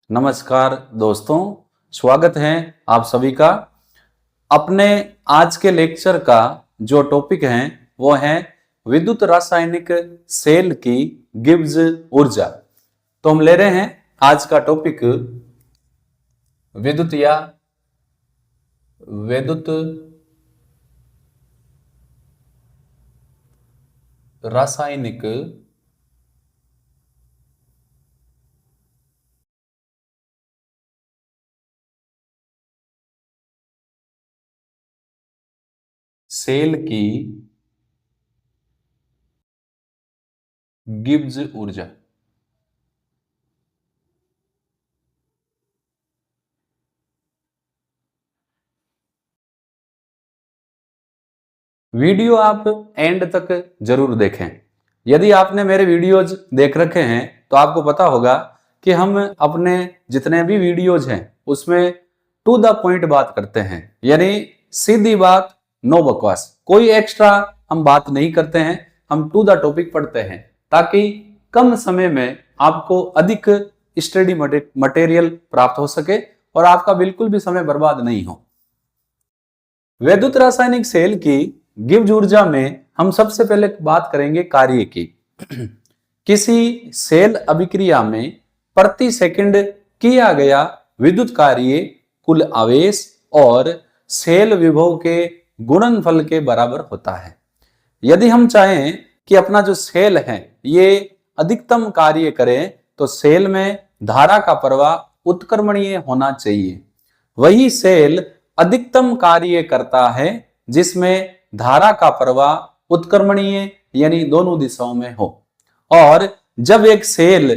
नमस्कार दोस्तों, स्वागत है आप सभी का। अपने आज के लेक्चर का जो टॉपिक है वो है विद्युत रासायनिक सेल की गिब्स ऊर्जा। तो हम ले रहे हैं आज का टॉपिक विद्युत रासायनिक सेल की गिब्स ऊर्जा। वीडियो आप एंड तक जरूर देखें। यदि आपने मेरे वीडियोज देख रखे हैं तो आपको पता होगा कि हम अपने जितने भी वीडियोज हैं उसमें टू द पॉइंट बात करते हैं, यानी सीधी बात, नो बकवास। कोई एक्स्ट्रा हम बात नहीं करते हैं, हम टू द टॉपिक पढ़ते हैं ताकि कम समय में आपको अधिक स्टडी मटेरियल प्राप्त हो सके और आपका बिल्कुल भी समय बर्बाद नहीं हो। विद्युत रासायनिक सेल की गिब्स ऊर्जा में हम सबसे पहले बात करेंगे कार्य की। किसी सेल अभिक्रिया में प्रति सेकंड किया गया विद्युत कार्य कुल आवेश और सेल विभव के गुणनफल के बराबर होता है। यदि हम चाहें कि अपना जो सेल है ये अधिकतम कार्य करे तो सेल में धारा का प्रवाह उत्क्रमणीय होना चाहिए। वही सेल अधिकतम कार्य करता है जिसमें धारा का प्रवाह उत्क्रमणीय यानी दोनों दिशाओं में हो। और जब एक सेल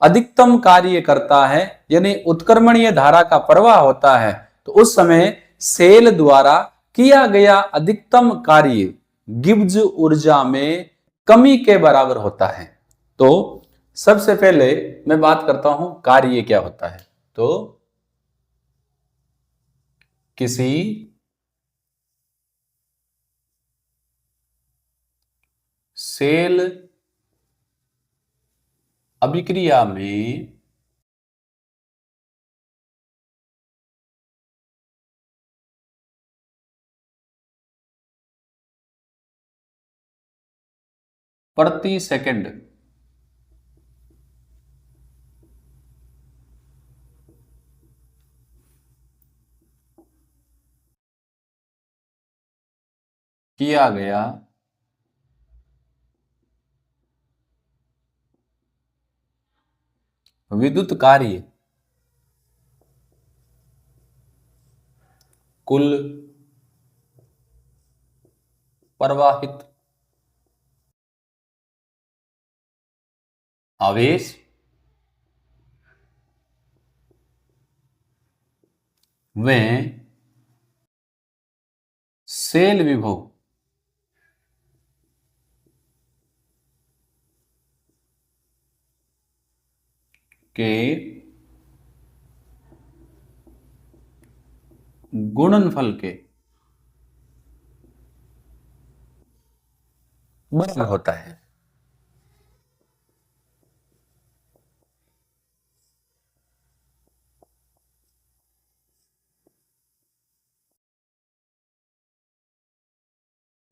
अधिकतम कार्य करता है यानी उत्क्रमणीय धारा का प्रवाह होता है तो उस समय सेल द्वारा किया गया अधिकतम कार्य गिब्स ऊर्जा में कमी के बराबर होता है। तो सबसे पहले मैं बात करता हूं कार्य क्या होता है। तो किसी सेल अभिक्रिया में प्रति सेकंड किया गया विद्युत कार्य कुल प्रवाहित आवेश व सेल विभव के गुणनफल के बराबर होता है।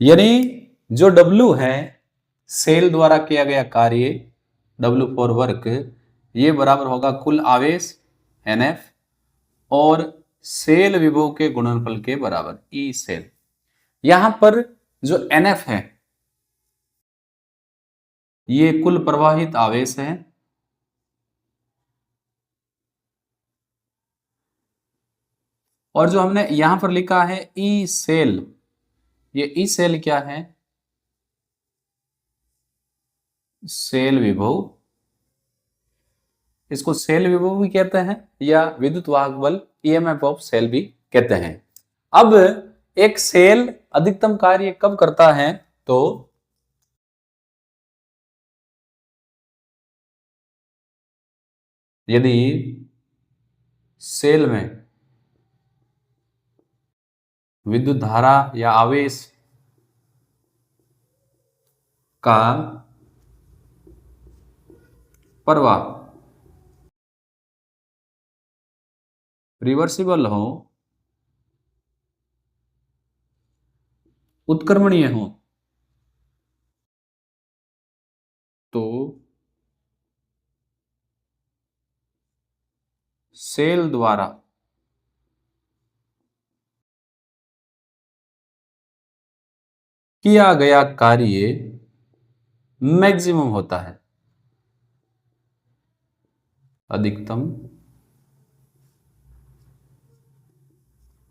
यानी जो W है सेल द्वारा किया गया कार्य W फॉर वर्क, ये बराबर होगा कुल आवेश NF और सेल विभव के गुणनफल के बराबर E सेल। यहां पर जो NF है ये कुल प्रवाहित आवेश है और जो हमने यहां पर लिखा है E सेल, ये E सेल क्या है? सेल विभव। इसको सेल विभव भी कहते हैं या विद्युत वाहक बल EMF ऑफ सेल भी कहते हैं। अब एक सेल अधिकतम कार्य कब करता है? तो यदि सेल में विद्युत धारा या आवेश का प्रवाह रिवर्सिबल हो, उत्क्रमणीय हो, तो सेल द्वारा किया गया कार्य मैक्सिमम होता है, अधिकतम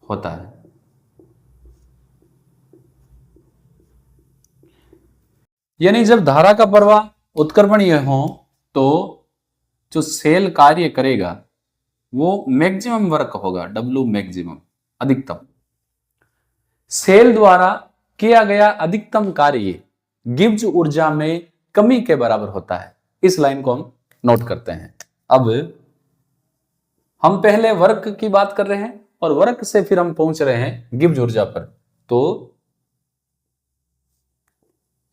होता है। यानी जब धारा का प्रवाह उत्क्रमणीय हो तो जो सेल कार्य करेगा वो मैक्सिमम वर्क होगा, W मैक्सिमम, अधिकतम। सेल द्वारा किया गया अधिकतम कार्य गिब्स ऊर्जा में कमी के बराबर होता है। इस लाइन को हम नोट करते हैं। अब हम पहले वर्क की बात कर रहे हैं और वर्क से फिर हम पहुंच रहे हैं गिब्स ऊर्जा पर। तो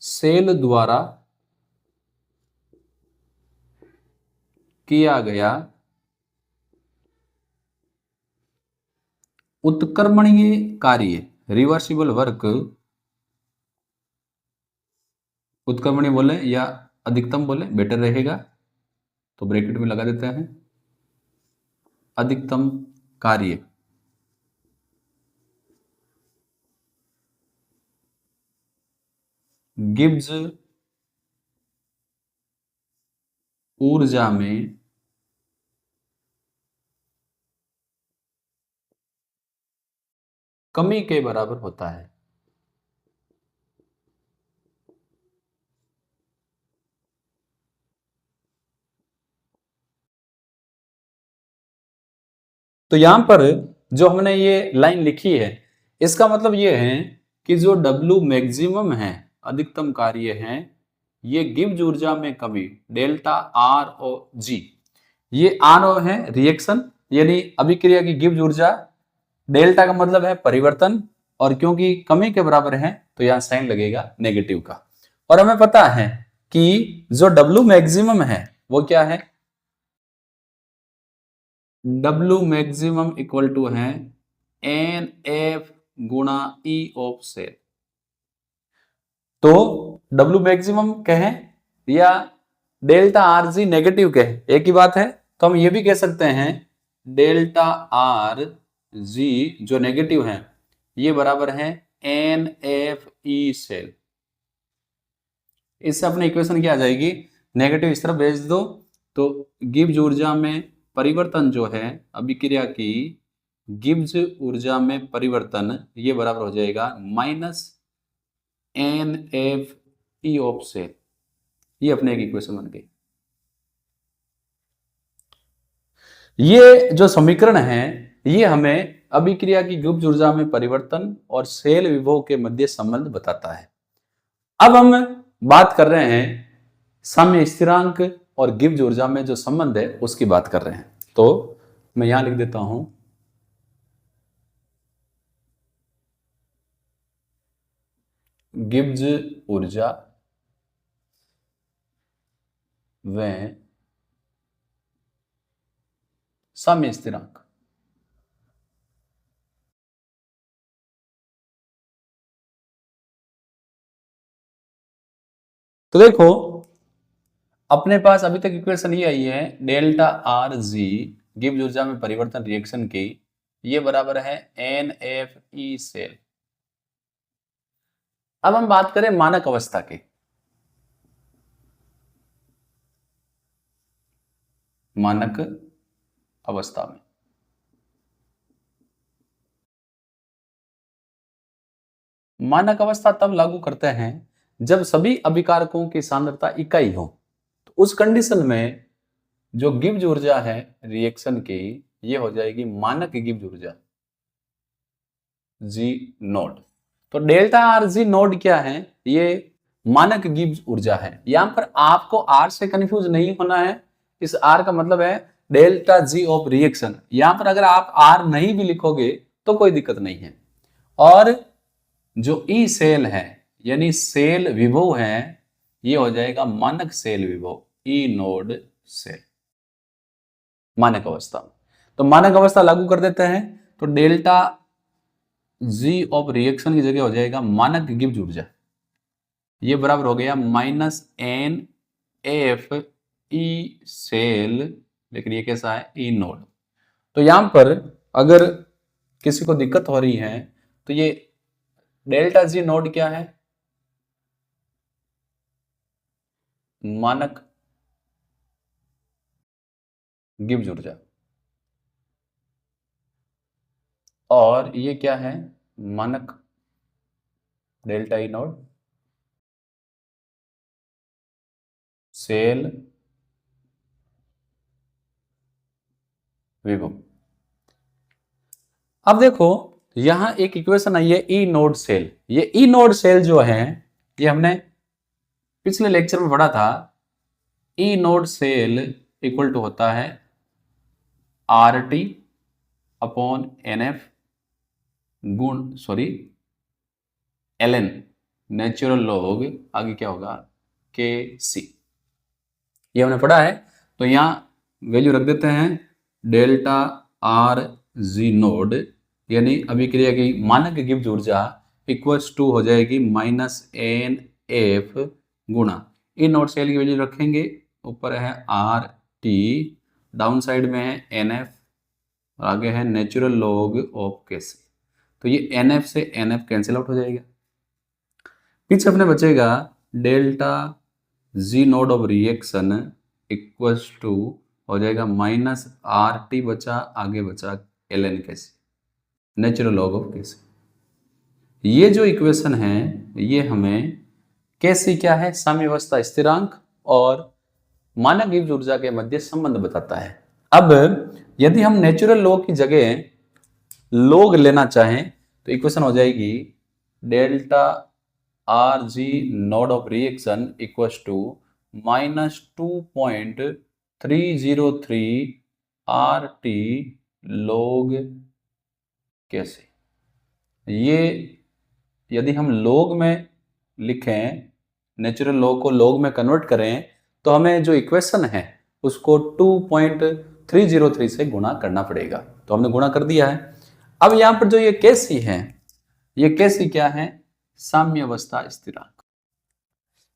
सेल द्वारा किया गया उत्क्रमणीय कार्य, रिवर्सिबल वर्क, उत्क्रमणीय बोले या अधिकतम बोले बेटर रहेगा, तो ब्रैकेट में लगा देते हैं, अधिकतम कार्य गिब्स ऊर्जा में कमी के बराबर होता है। तो यहां पर जो हमने ये लाइन लिखी है इसका मतलब ये है कि जो W मैक्सिमम है, अधिकतम कार्य है, ये गिब्स ऊर्जा में कमी डेल्टा ROG, ये RO है रिएक्शन यानी अभिक्रिया की गिब्स ऊर्जा, डेल्टा का मतलब है परिवर्तन, और क्योंकि कमी के बराबर है तो यहां साइन लगेगा नेगेटिव का। और हमें पता है कि जो W मैक्सिमम है वो क्या है, W मैक्सिमम इक्वल टू है NF गुणा E ऑफ सेल। तो W मैक्सिमम कहें या डेल्टा RG नेगेटिव कहें, एक ही बात है। तो हम ये भी कह सकते हैं डेल्टा RG जो नेगेटिव है ये बराबर है NFE सेल। इससे अपनी इक्वेशन क्या आ जाएगी, नेगेटिव इस तरफ भेज दो तो गिब्स ऊर्जा में परिवर्तन जो है, अभिक्रिया की गिब्स ऊर्जा में परिवर्तन, ये बराबर हो जाएगा -NFE ऑफ सेल। ये अपने एक इक्वेशन बन गई। ये जो समीकरण है ये हमें अभिक्रिया की गिब्स ऊर्जा में परिवर्तन और सेल विभव के मध्य संबंध बताता है। अब हम बात कर रहे हैं साम्य स्थिरांक और गिब्स ऊर्जा में जो संबंध है उसकी बात कर रहे हैं। तो मैं यहां लिख देता हूं गिब्स ऊर्जा व साम्य स्थिरांक। तो देखो अपने पास अभी तक इक्वेशन ये आई है डेल्टा RG गिब्स ऊर्जा में परिवर्तन रिएक्शन की, ये बराबर है NFE सेल। अब हम बात करें मानक अवस्था की। मानक अवस्था में मानक अवस्था तब लागू करते हैं जब सभी अभिकारकों की सांद्रता इकाई हो। तो उस कंडीशन में जो गिब्स ऊर्जा है रिएक्शन की ये हो जाएगी मानक गिब्स ऊर्जा G नोड। तो डेल्टा RG नोड क्या है, ये मानक गिब्स ऊर्जा है। यहां पर आपको R से कंफ्यूज नहीं होना है, इस R का मतलब है डेल्टा G ऑफ रिएक्शन। यहां पर अगर आप R नहीं भी लिखोगे तो कोई दिक्कत नहीं है। और जो E सेल है यानी सेल विभव है ये हो जाएगा मानक सेल विभव, E नोड सेल, मानक अवस्था। तो मानक अवस्था लागू कर देते हैं, तो डेल्टा जी ऑफ रिएक्शन की जगह हो जाएगा मानक गिब्स ऊर्जा, ये बराबर हो गया minus n F E cell, लेकिन ये कैसा है, ई नोड। तो यहां पर अगर किसी को दिक्कत हो रही है तो ये डेल्टा जी नोड क्या है, मानक गिब्स ऊर्जा, और ये क्या है, मानक डेल्टा ई नोड सेल विभव। अब देखो यहां एक इक्वेशन आई है ई नोड सेल। ये ई नोड सेल जो है ये हमने पिछले लेक्चर में पढ़ा था। E node cell equal to होता है R T upon n F गुण एल एन नेचुरल लॉग, आगे क्या होगा, के सी। ये हमने पढ़ा है, तो यहां वैल्यू रख देते हैं डेल्टा आर जी नोड, यानी अभिक्रिया की मानक गिब्स ऊर्जा इक्वल्स टू हो जाएगी माइनस एन एफ गुणा ई नोड सेल की वैल्यू रखेंगे, ऊपर है आर टी, डाउन साइड में है एन एफ, और आगे है नेचुरल लॉग ऑफ के सी। तो ये एन एफ से एन एफ कैंसिल आउट हो जाएगा, पीछे अपने बचेगा delta G node of reaction equals to हो जाएगा माइनस आर टी बचा, आगे बचा एल एन के सी, नेचुरल लॉग ऑफ के सी। ये जो इक्वेशन है ये हमें के सी क्या है, साम्यावस्था स्थिरांक और मानक गिब्स ऊर्जा के मध्य संबंध बताता है। अब यदि हम नेचुरल लॉग की जगह लॉग लेना चाहें तो इक्वेशन हो जाएगी delta R G node of reaction equals to minus 2.303 R T log कैसे। ये यदि हम लॉग में लिखें, नेचुरल लॉग को लॉग में कन्वर्ट करें, तो हमें जो इक्वेशन है उसको 2.303 से गुणा करना पड़ेगा। तो हमने गुणा कर दिया है। अब यहां पर जो ये केसी है, ये केसी क्या है, साम्यावस्था स्थिरांक।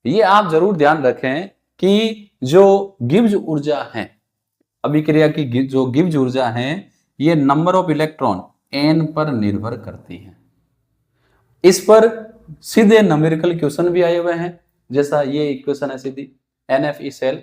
ये आप जरूर ध्यान रखें कि जो गिब्स ऊर्जा है, अभिक्रिया की जो गिब्स ऊर्जा है, ये नंबर ऑफ इलेक्ट्रॉन एन पर निर्भर करती है। इस पर सीधे न्यूमेरिकल क्वेश्चन भी आए हुए हैं, जैसा ये इक्वेशन है सीधी एन एफ ई सेल,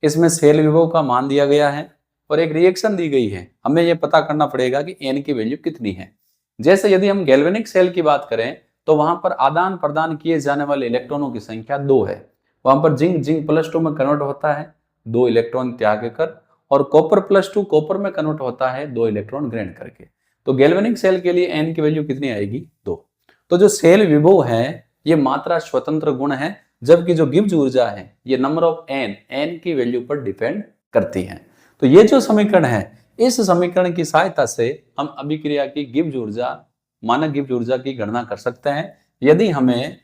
इसमें सेल विभव का मान दिया गया है और एक रिएक्शन दी गई है। हमें यह पता करना पड़ेगा कि एन की वैल्यू कितनी है। जैसे यदि हम गैल्वेनिक सेल की बात करें तो वहां पर आदान प्रदान किए जाने वाले इलेक्ट्रॉनों की संख्या 2 है। वहां पर जिंक जिंक +2 में कन्वर्ट होता है 2 इलेक्ट्रॉन त्याग कर, और कॉपर +2 कॉपर में कन्वर्ट होता है 2 इलेक्ट्रॉन ग्रहण करके। तो गैल्वेनिक सेल के लिए एन की वैल्यू कितनी आएगी, 2। तो जो सेल विभव है ये मात्रा स्वतंत्र गुण है, जबकि जो गिब्स ऊर्जा है ये नंबर ऑफ एन की वैल्यू पर डिपेंड करती है। तो ये जो समीकरण है, इस समीकरण की सहायता से हम अभिक्रिया की गिब्स ऊर्जा, मानक गिब्स ऊर्जा की गणना कर सकते हैं यदि हमें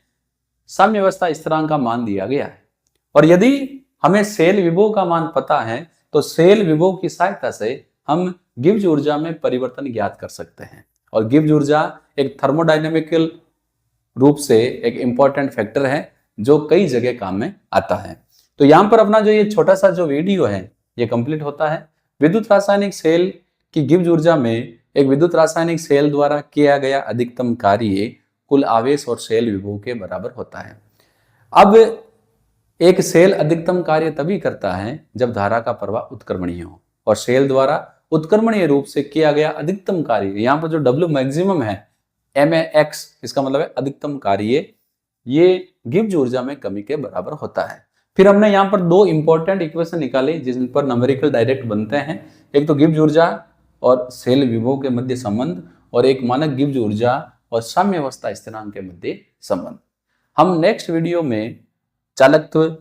साम्यावस्था स्थिरांक का मान दिया गया है। और यदि हमें सेल विभव का मान पता है तो सेल विभव की सहायता से हम गिब्स ऊर्जा में परिवर्तन ज्ञात कर सकते हैं। और गिब्स ऊर्जा एक थर्मोडायनेमिकल रूप से एक इंपॉर्टेंट फैक्टर है जो कई जगह काम में आता है। तो यहां पर अपना जो ये छोटा सा जो वीडियो है ये कंप्लीट होता है। विद्युत रासायनिक सेल की गिब्स ऊर्जा में एक विद्युत रासायनिक सेल द्वारा किया गया अधिकतम कार्य कुल आवेश और सेल विभव के बराबर होता है। अब एक सेल अधिकतम कार्य तभी करता है जब धारा का प्रवाह उत्क्रमणीय हो, और सेल द्वारा उत्क्रमणीय रूप से किया गया अधिकतम कार्य, यहाँ पर जो W मैक्सिमम है MAX, इसका मतलब है अधिकतम कार्य, ये गिब्स ऊर्जा में कमी के बराबर होता है। फिर हमने यहाँ पर 2 इंपॉर्टेंट इक्वेशन निकाले जिन पर न्यूमेरिकल डायरेक्ट बनते हैं। एक तो गिब्स ऊर्जा और सेल विभव के मध्य संबंध, और एक मानक गिब्स ऊर्जा और साम्यावस्था स्थिरांक के मध्य संबंध। हम नेक्स्ट वीडियो में चालकत्व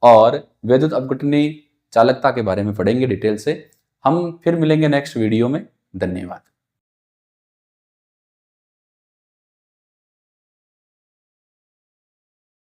और विद्युत अपघटनी चालकता के बारे में पढ़ेंगे डिटेल से। हम फिर मिलेंगे नेक्स्ट वीडियो में। धन्यवाद।